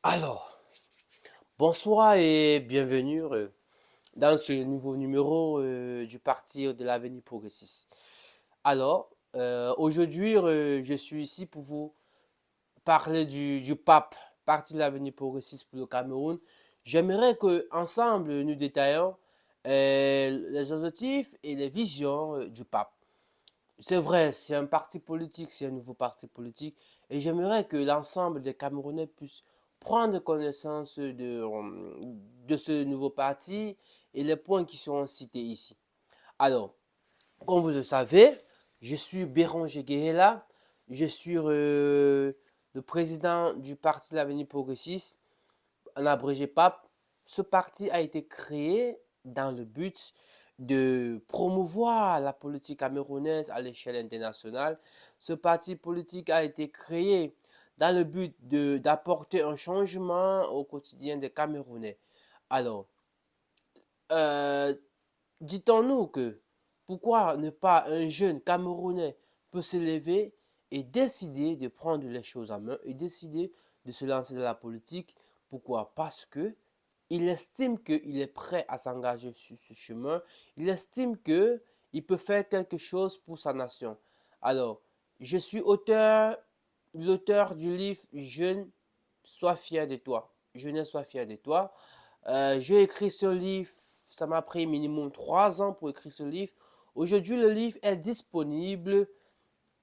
Alors, bonsoir et bienvenue dans ce nouveau numéro du Parti de l'Avenir progressiste. Alors, aujourd'hui, je suis ici pour vous parler du PAP, Parti de l'Avenir progressiste pour le Cameroun. J'aimerais que ensemble nous détaillions les objectifs et les visions du PAP. C'est vrai, c'est un parti politique, c'est un nouveau parti politique. Et j'aimerais que l'ensemble des Camerounais puissent prendre connaissance de ce nouveau parti et les points qui seront cités ici. Alors, comme vous le savez, je suis Béranger Guéhéla. Je suis le président du Parti de l'Avenir progressiste, en abrégé PAP. Ce parti a été créé dans le but de promouvoir la politique camerounaise à l'échelle internationale. Ce parti politique a été créé dans le but d'apporter un changement au quotidien des Camerounais. Alors, euh, dit-on-nous que pourquoi ne pas un jeune Camerounais peut se lever et décider de prendre les choses en main et décider de se lancer dans la politique? Pourquoi? Parce que il estime qu'il est prêt à s'engager sur ce chemin. Il estime qu'il peut faire quelque chose pour sa nation. Alors, je suis l'auteur du livre Jeune, sois fier de toi. Jeunesse, sois fier de toi. J'ai écrit ce livre, ça m'a pris minimum 3 ans pour écrire ce livre. Aujourd'hui, le livre est disponible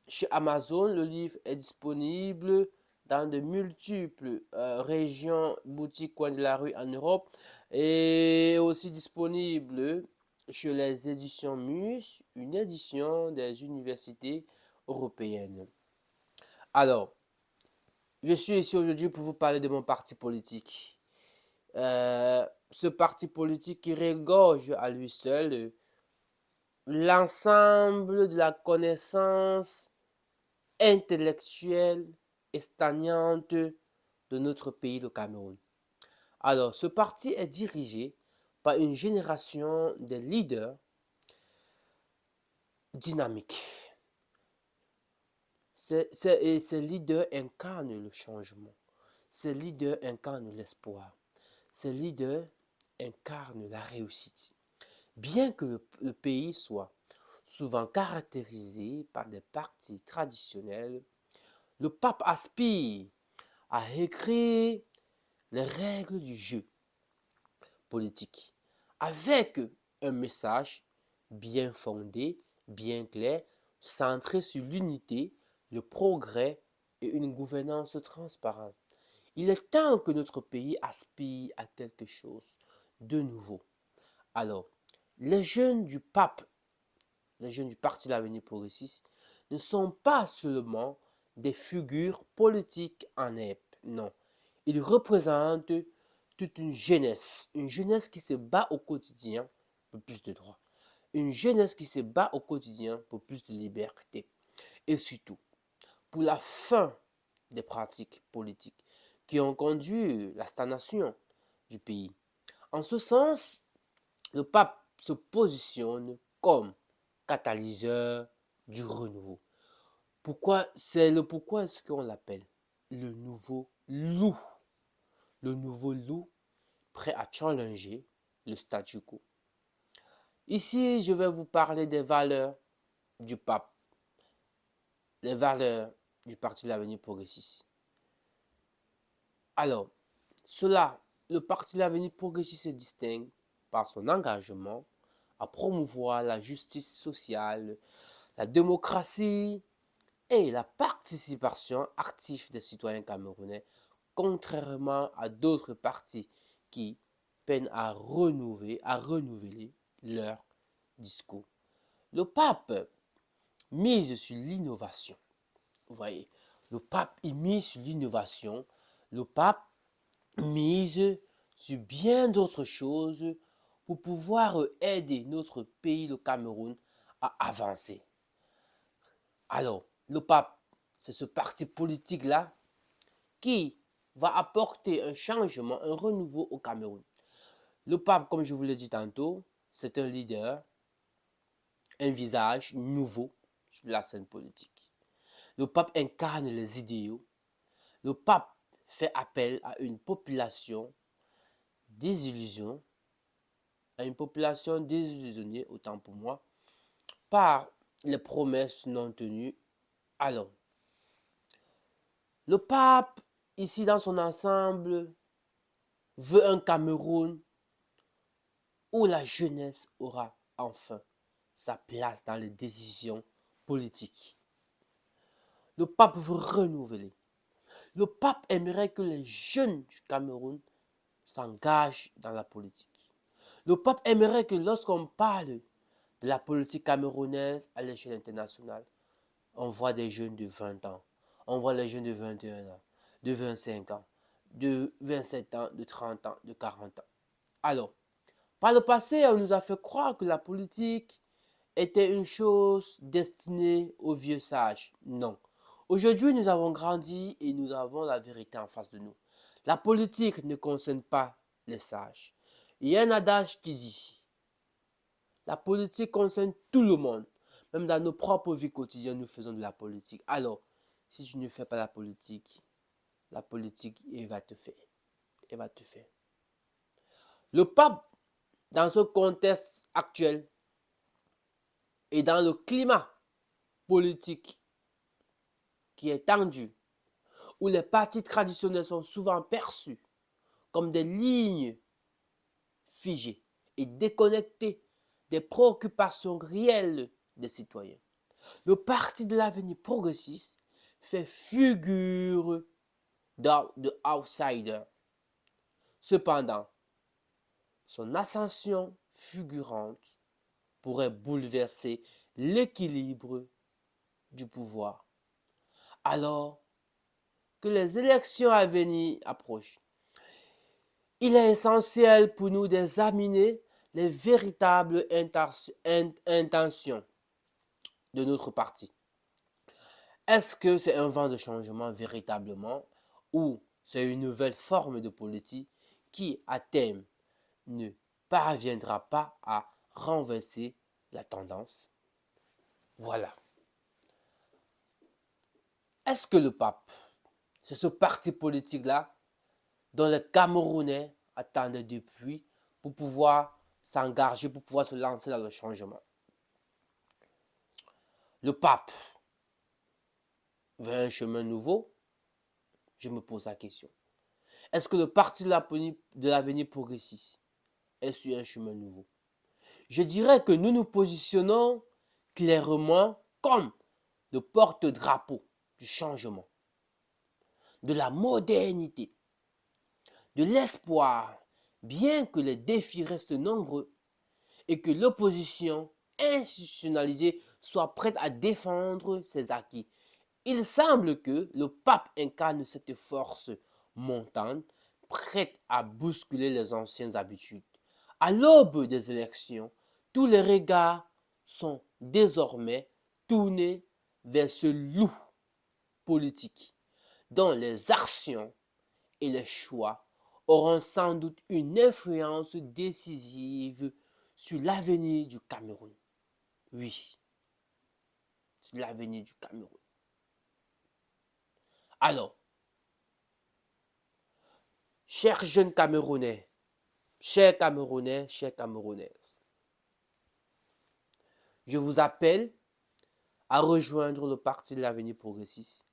chez Amazon. Le livre est disponible dans de multiples régions, boutiques, coins de la rue en Europe. Et aussi disponible chez les éditions MUS, une édition des universités européennes. Alors, je suis ici aujourd'hui pour vous parler de mon parti politique. Ce parti politique qui regorge à lui seul l'ensemble de la connaissance intellectuelle et stagnante de notre pays, le Cameroun. Alors, ce parti est dirigé par une génération de leaders dynamiques. Et ces leaders incarnent le changement. Ces leaders incarnent l'espoir. Ces leaders incarnent la réussite. Bien que le pays soit souvent caractérisé par des partis traditionnels, le pape aspire à écrire les règles du jeu politique avec un message bien fondé, bien clair, centré sur l'unité, le progrès et une gouvernance transparente. Il est temps que notre pays aspire à quelque chose de nouveau. Alors, les jeunes du pape, les jeunes du Parti de l'Avenir progressiste, ne sont pas seulement des figures politiques en herbe, non. Ils représentent toute une jeunesse qui se bat au quotidien pour plus de droits, une jeunesse qui se bat au quotidien pour plus de liberté et surtout pour la fin des pratiques politiques qui ont conduit la stagnation du pays. En ce sens, le pape se positionne comme catalyseur du renouveau. Pourquoi est-ce qu'on l'appelle le nouveau loup? Le nouveau loup prêt à challenger le statu quo. Ici, je vais vous parler des valeurs du pape, les valeurs du Parti de l'Avenir progressiste. Alors, le Parti de l'Avenir progressiste se distingue par son engagement à promouvoir la justice sociale, la démocratie et la participation active des citoyens camerounais, contrairement à d'autres partis qui peinent à renouveler leur discours. Le pape mise sur l'innovation. Vous voyez, le pape il mise sur l'innovation. Le pape mise sur bien d'autres choses pour pouvoir aider notre pays, le Cameroun, à avancer. Alors, le pape, c'est ce parti politique-là qui va apporter un changement, un renouveau au Cameroun. Le pape, comme je vous l'ai dit tantôt, c'est un leader, un visage nouveau sur la scène politique. Le pape incarne les idéaux. Le pape fait appel à une population désillusion, à une population désillusionnée, autant pour moi, par les promesses non tenues. Alors, le pape, ici dans son ensemble, veut un Cameroun où la jeunesse aura enfin sa place dans les décisions politiques. Le pape veut renouveler. Le pape aimerait que les jeunes du Cameroun s'engagent dans la politique. Le pape aimerait que lorsqu'on parle de la politique camerounaise à l'échelle internationale, on voit des jeunes de 20 ans, on voit les jeunes de 21 ans, de 25 ans, de 27 ans, de 30 ans, de 40 ans. Alors, par le passé, on nous a fait croire que la politique était une chose destinée aux vieux sages. Non. Aujourd'hui, nous avons grandi et nous avons la vérité en face de nous. La politique ne concerne pas les sages. Il y a un adage qui dit, la politique concerne tout le monde. Même dans nos propres vies quotidiennes, nous faisons de la politique. Alors, si tu ne fais pas la politique, elle va te faire. Elle va te faire. Le pape, dans ce contexte actuel et dans le climat politique qui est tendu, où les partis traditionnels sont souvent perçus comme des lignes figées et déconnectées des préoccupations réelles des citoyens. Le Parti de l'avenir progressiste fait figure de outsider. Cependant, son ascension fulgurante pourrait bouleverser l'équilibre du pouvoir. Alors que les élections à venir approchent, il est essentiel pour nous d'examiner les véritables intentions de notre parti. Est-ce que c'est un vent de changement véritablement ou c'est une nouvelle forme de politique qui, à terme, ne parviendra pas à renverser la tendance? Voilà. Est-ce que le pape, c'est ce parti politique-là dont les Camerounais attendaient depuis pour pouvoir s'engager, pour pouvoir se lancer dans le changement? Le pape veut un chemin nouveau? Je me pose la question. Est-ce que le parti de l'avenir progressiste est sur un chemin nouveau? Je dirais que nous nous positionnons clairement comme le porte-drapeau du changement, de la modernité, de l'espoir, bien que les défis restent nombreux et que l'opposition institutionnalisée soit prête à défendre ses acquis. Il semble que le pape incarne cette force montante, prête à bousculer les anciennes habitudes. À l'aube des élections, tous les regards sont désormais tournés vers ce loup politique, dont les actions et les choix auront sans doute une influence décisive sur l'avenir du Cameroun. Oui, sur l'avenir du Cameroun. Alors, chers jeunes Camerounais, chers Camerounais, chères Camerounaises, je vous appelle à rejoindre le Parti de l'avenir progressiste,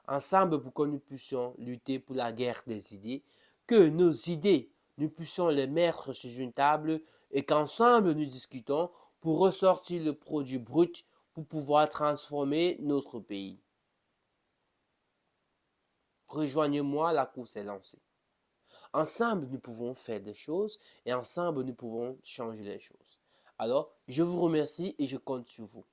ensemble pour que nous puissions lutter pour la guerre des idées, que nos idées, nous puissions les mettre sur une table et qu'ensemble nous discutons pour ressortir le produit brut pour pouvoir transformer notre pays. Rejoignez-moi, la course est lancée. Ensemble, nous pouvons faire des choses et ensemble, nous pouvons changer les choses. Alors, je vous remercie et je compte sur vous.